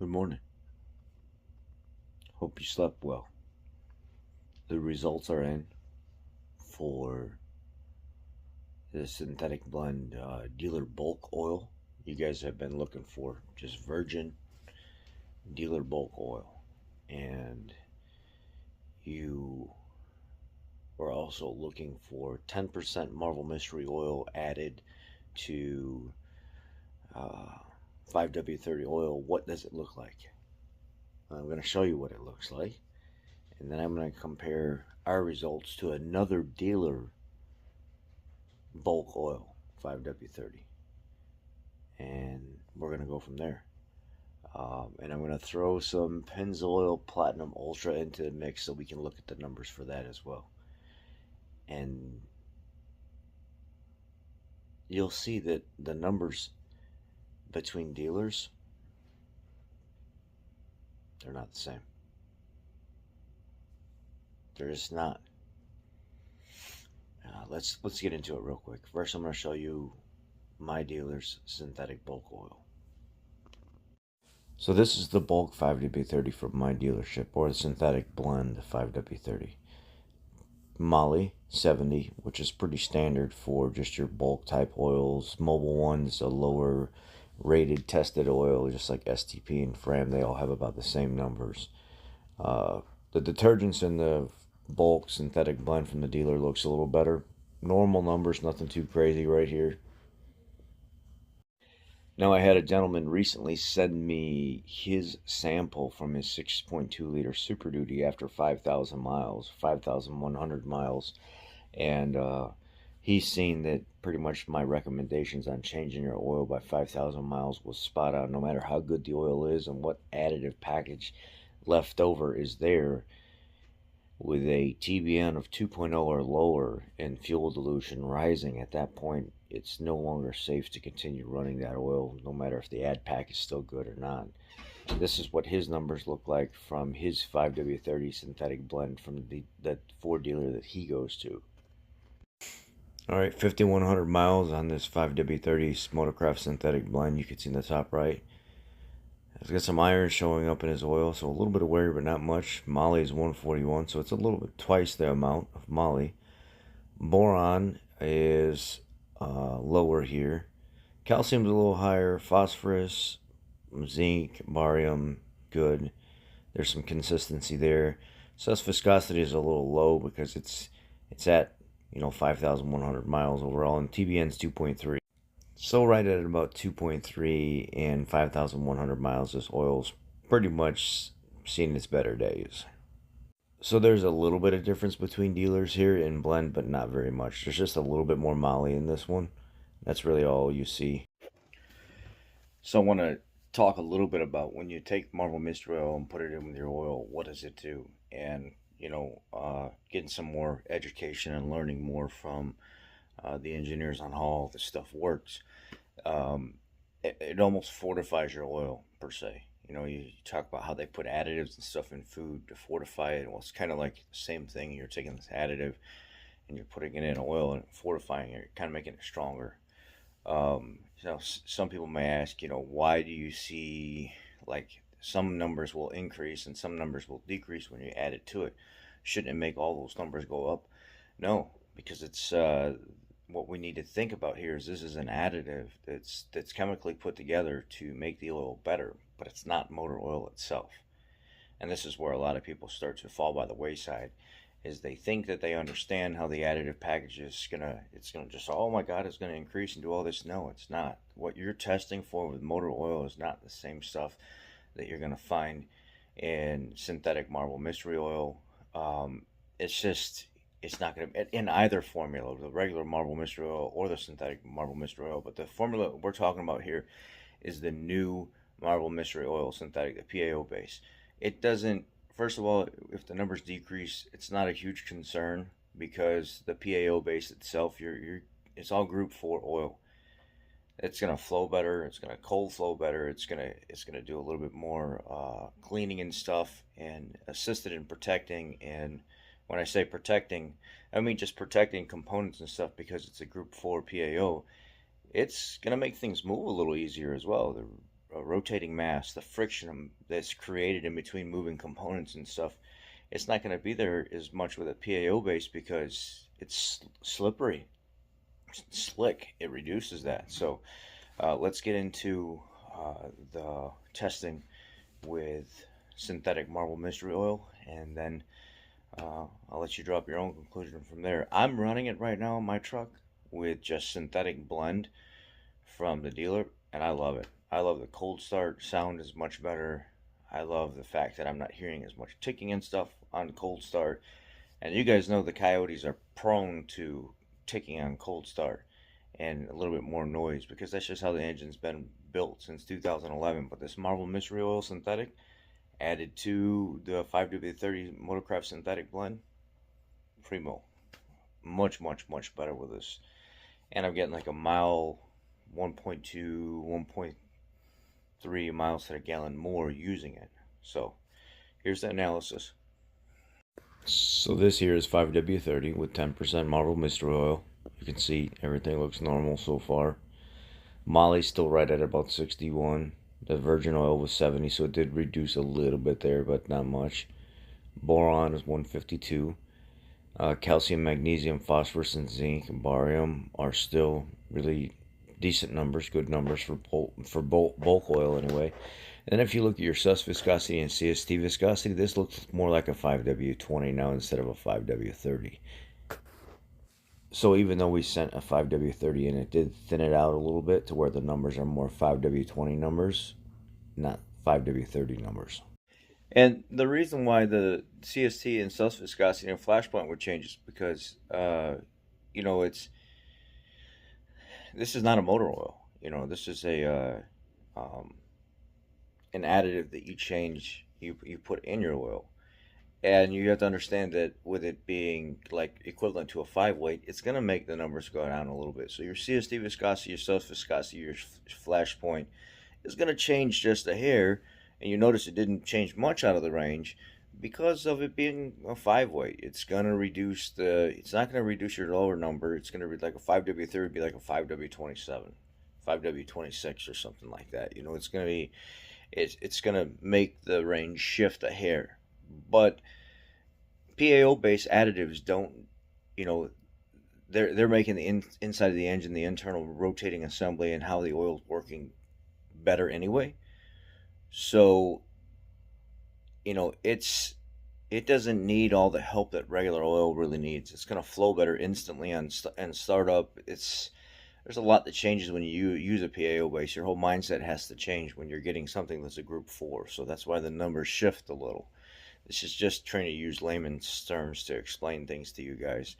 Good morning. Hope you slept well. The results are in for the synthetic blend dealer bulk oil you guys have been looking for. Just virgin dealer bulk oil. And you are also looking for 10% Marvel Mystery Oil added to uh, 5W30 oil. What does it look like? I'm going to show you what it looks like. And then I'm going to compare our results to another dealer bulk oil, 5W30. And we're going to go from there. And I'm going to throw some Pennzoil Ultra into the mix so we can look at the numbers for that as well. And you'll see that the numbers between dealers, they're not the same. They're just not. Let's get into it real quick. First, I'm going to show you my dealer's synthetic bulk oil. So this is the bulk 5W30 from my dealership, or the synthetic blend 5W30. Moly 70, which is pretty standard for just your bulk type oils. Mobile One's a lower rated tested oil, just like STP and Fram. They all have about the same numbers. The detergents in the bulk synthetic blend from the dealer looks a little better. Normal numbers, nothing too crazy right here. Now, I had a gentleman recently send me his sample from his 6.2 liter Super Duty after 5,000 miles, 5,100 miles. And he's seen that pretty much my recommendations on changing your oil by 5,000 miles was spot on. No matter how good the oil is and what additive package left over is there, with a TBN of 2.0 or lower and fuel dilution rising, at that point it's no longer safe to continue running that oil, no matter if the ad pack is still good or not. This is what his numbers look like from his 5W30 synthetic blend from that Ford dealer that he goes to. All right, 5,100 miles on this 5W30 Motorcraft synthetic blend. You can see in the top right. It's got some iron showing up in his oil, so a little bit of wear, but not much. Moly is 141, so it's a little bit twice the amount of moly. Boron is lower here. Calcium's a little higher. Phosphorus, zinc, barium, good. There's some consistency there. Sus viscosity is a little low because it's at 5,100 miles overall, and TBN's 2.3. So right at about 2.3 and 5,100 miles, this oil's pretty much seen its better days. So there's a little bit of difference between dealers here in blend, but not very much. There's just a little bit more moly in this one. That's really all you see. So I want to talk a little bit about when you take Marvel Mystery Oil and put it in with your oil, what does it do? And, getting some more education and learning more from the engineers on how this stuff works. It almost fortifies your oil, per se. You talk about how they put additives and stuff in food to fortify it. Well, it's kind of like the same thing. You're taking this additive and you're putting it in oil and fortifying it. You're kind of making it stronger. Some people may ask, why do you see like some numbers will increase and some numbers will decrease when you add it to it? Shouldn't it make all those numbers go up? No, because it's what we need to think about here is this is an additive that's chemically put together to make the oil better, but it's not motor oil itself. And this is where a lot of people start to fall by the wayside, is they think that they understand how the additive package is it's gonna just, oh my god, it's gonna increase and do all this. No, it's not. What you're testing for with motor oil is not the same stuff that you're gonna find in synthetic Marvel Mystery Oil. It's not going to, in either formula, the regular Marvel Mystery Oil or the synthetic Marvel Mystery Oil. But the formula we're talking about here is the new Marvel Mystery Oil synthetic, the PAO base. It doesn't, first of all, if the numbers decrease, it's not a huge concern because the PAO base itself, it's all Group 4 oil. It's gonna flow better. It's gonna cold flow better. It's gonna do a little bit more cleaning and stuff, and assisted in protecting. And when I say protecting, I mean just protecting components and stuff because it's a Group 4 PAO. It's gonna make things move a little easier as well. rotating mass, the friction that's created in between moving components and stuff, it's not going to be there as much with a PAO base because it's slippery, slick. It reduces that. So let's get into the testing with synthetic marble mystery oil, and then I'll let you drop your own conclusion from there. I'm running it right now in my truck with just synthetic blend from the dealer, and I love it. I love the cold start. Sound is much better. I love the fact that I'm not hearing as much ticking and stuff on cold start. And you guys know the Coyotes are prone to ticking on cold start and a little bit more noise because that's just how the engine's been built since 2011. But this Marvel Mystery Oil synthetic added to the 5W30 Motorcraft synthetic blend, primo. Much, much, much better with this. And I'm getting like a mile, 1.2, 1.3 miles to the gallon more using it. So here's the analysis. So this here is 5W30 with 10% Marble Mystery Oil. You can see everything looks normal so far. Molly's still right at about 61. The virgin oil was 70, so it did reduce a little bit there, but not much. Boron is 152. Calcium, magnesium, phosphorus, and zinc and barium are still really decent numbers, good numbers for bulk oil anyway. And if you look at your sus viscosity and CST viscosity, this looks more like a 5W20 now instead of a 5W30. So even though we sent a 5W30 in, it did thin it out a little bit to where the numbers are more 5W20 numbers, not 5W30 numbers. And the reason why the CST and sus viscosity and flashpoint would change is because, this is not a motor oil. This is an additive that you change, you put in your oil. And you have to understand that with it being like equivalent to a 5 weight, it's going to make the numbers go down a little bit. So your CST viscosity, your sus viscosity, your flash point is going to change just a hair. And you notice it didn't change much out of the range because of it being a 5 weight. It's going to reduce it's not going to reduce your lower number. It's going to be like a 5W30 be like a 5W27, 5W26 or something like that. It's going to be, it's going to make the range shift a hair. But PAO-based additives don't, they're making the inside of the engine, the internal rotating assembly, and how the oil's working better anyway. So, it doesn't need all the help that regular oil really needs. It's going to flow better instantly and startup. There's a lot that changes when you use a PAO base. Your whole mindset has to change when you're getting something that's a Group 4. So that's why the numbers shift a little. This is just trying to use layman's terms to explain things to you guys.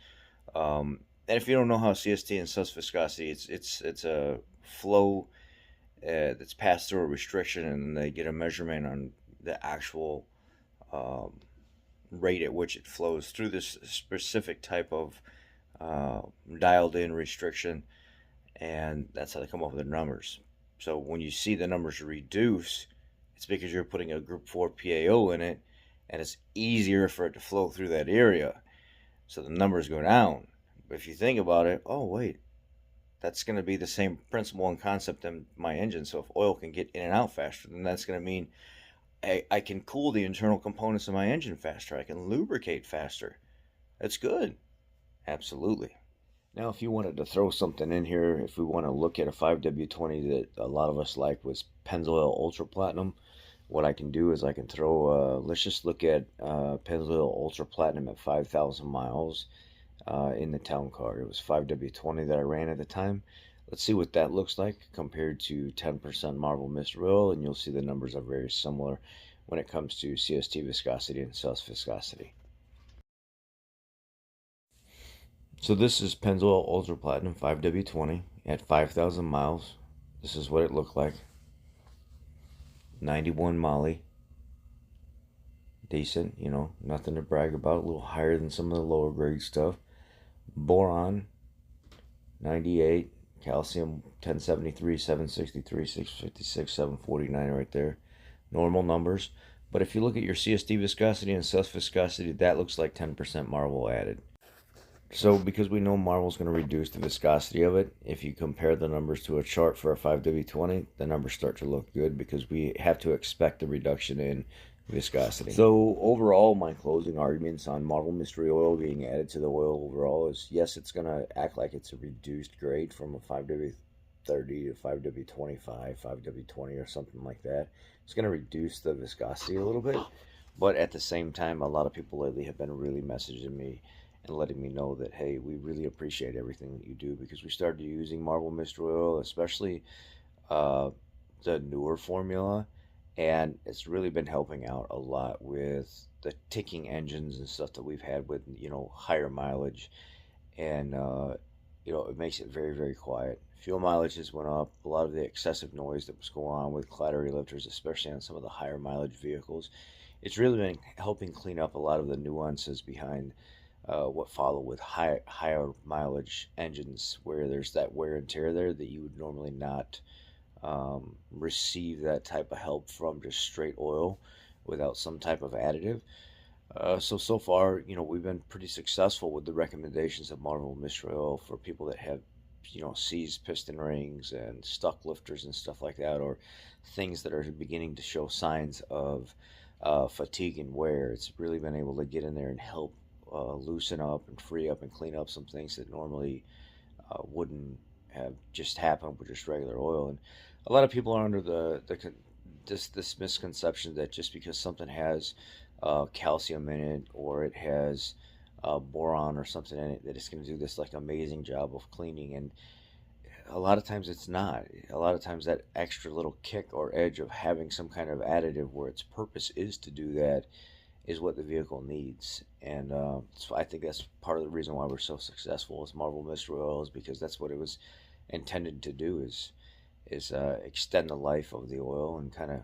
And if you don't know how CST and sus viscosity, it's a flow that's passed through a restriction, and they get a measurement on the actual rate at which it flows through this specific type of dialed in restriction, and that's how they come up with the numbers. So when you see the numbers reduce, it's because you're putting a Group 4 PAO in it, and it's easier for it to flow through that area, so the numbers go down. But if you think about it, oh wait, that's going to be the same principle and concept in my engine. So if oil can get in and out faster, then that's going to mean I can cool the internal components of my engine faster. I can lubricate faster. That's good. Absolutely. Now, if you wanted to throw something in here, if we want to look at a 5W20 that a lot of us like was Pennzoil Ultra Platinum, what I can do is I can throw, let's just look at Pennzoil Ultra Platinum at 5,000 miles in the town car. It was 5W20 that I ran at the time. Let's see what that looks like compared to 10% Marble Mystery Oil, and you'll see the numbers are very similar when it comes to CST viscosity and sus viscosity. So this is Pennzoil Ultra Platinum 5W20 at 5,000 miles. This is what it looked like. 91 Molly. Decent, nothing to brag about. A little higher than some of the lower grade stuff. Boron, 98. Calcium, 1073, 763, 656, 749 right there. Normal numbers. But if you look at your CST viscosity and sus viscosity, that looks like 10% marble added. So because we know Marvel's going to reduce the viscosity of it, if you compare the numbers to a chart for a 5W20, the numbers start to look good because we have to expect the reduction in viscosity. So overall, my closing arguments on Marvel Mystery Oil being added to the oil overall is, yes, it's going to act like it's a reduced grade from a 5W30 to 5W25, 5W20 or something like that. It's going to reduce the viscosity a little bit. But at the same time, a lot of people lately have been really messaging me and letting me know that, hey, we really appreciate everything that you do, because we started using Marvel Mystery Oil, especially uh, the newer formula, and it's really been helping out a lot with the ticking engines and stuff that we've had with, higher mileage. And it makes it very, very quiet. Fuel mileage has went up. A lot of the excessive noise that was going on with clattery lifters, especially on some of the higher mileage vehicles, it's really been helping clean up a lot of the nuances behind what follow with higher mileage engines, where there's that wear and tear there that you would normally not receive that type of help from just straight oil without some type of additive. So far, we've been pretty successful with the recommendations of Marvel Mystery Oil for people that have, seized piston rings and stuck lifters and stuff like that, or things that are beginning to show signs of fatigue and wear. It's really been able to get in there and help loosen up and free up and clean up some things that normally wouldn't have just happened with just regular oil. And a lot of people are under this misconception that just because something has calcium in it, or it has boron or something in it, that it's going to do this like amazing job of cleaning. And a lot of times it's not. A lot of times that extra little kick or edge of having some kind of additive where its purpose is to do that is what the vehicle needs. And so I think that's part of the reason why we're so successful as Marvel Mystery Oil, is because that's what it was intended to do, is extend the life of the oil and kind of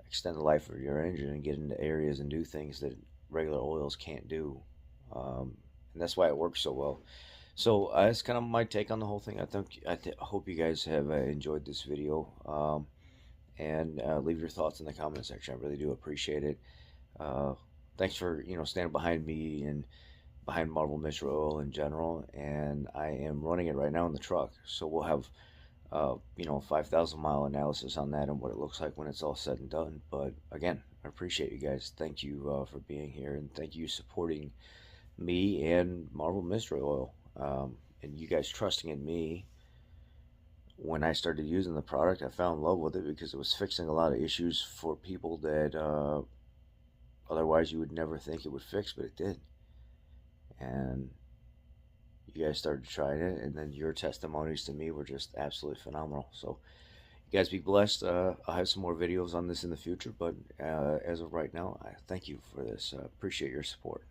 extend the life of your engine and get into areas and do things that regular oils can't do. And that's why it works so well. So that's kind of my take on the whole thing. I hope you guys have enjoyed this video, and leave your thoughts in the comment section. I really do appreciate it. Uh, Thanks for standing behind me and behind Marvel Mystery Oil in general. And I am running it right now in the truck, so we'll have 5,000-mile analysis on that and what it looks like when it's all said and done. But again, I appreciate you guys. Thank you for being here, and thank you supporting me and Marvel Mystery Oil, and you guys trusting in me. When I started using the product, I fell in love with it because it was fixing a lot of issues for people that otherwise you would never think it would fix, but it did. And you guys started trying it, and then your testimonies to me were just absolutely phenomenal. So you guys be blessed. I'll have some more videos on this in the future, but as of right now, I thank you for this. Appreciate your support,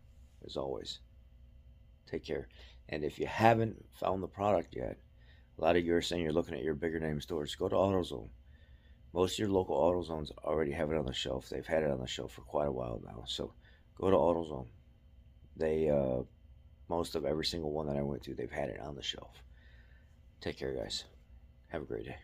as always. Take care. And if you haven't found the product yet, a lot of you are saying you're looking at your bigger name stores. Go to AutoZone. Most of your local AutoZones already have it on the shelf. They've had it on the shelf for quite a while now. So go to AutoZone. They most of every single one that I went to, they've had it on the shelf. Take care, guys. Have a great day.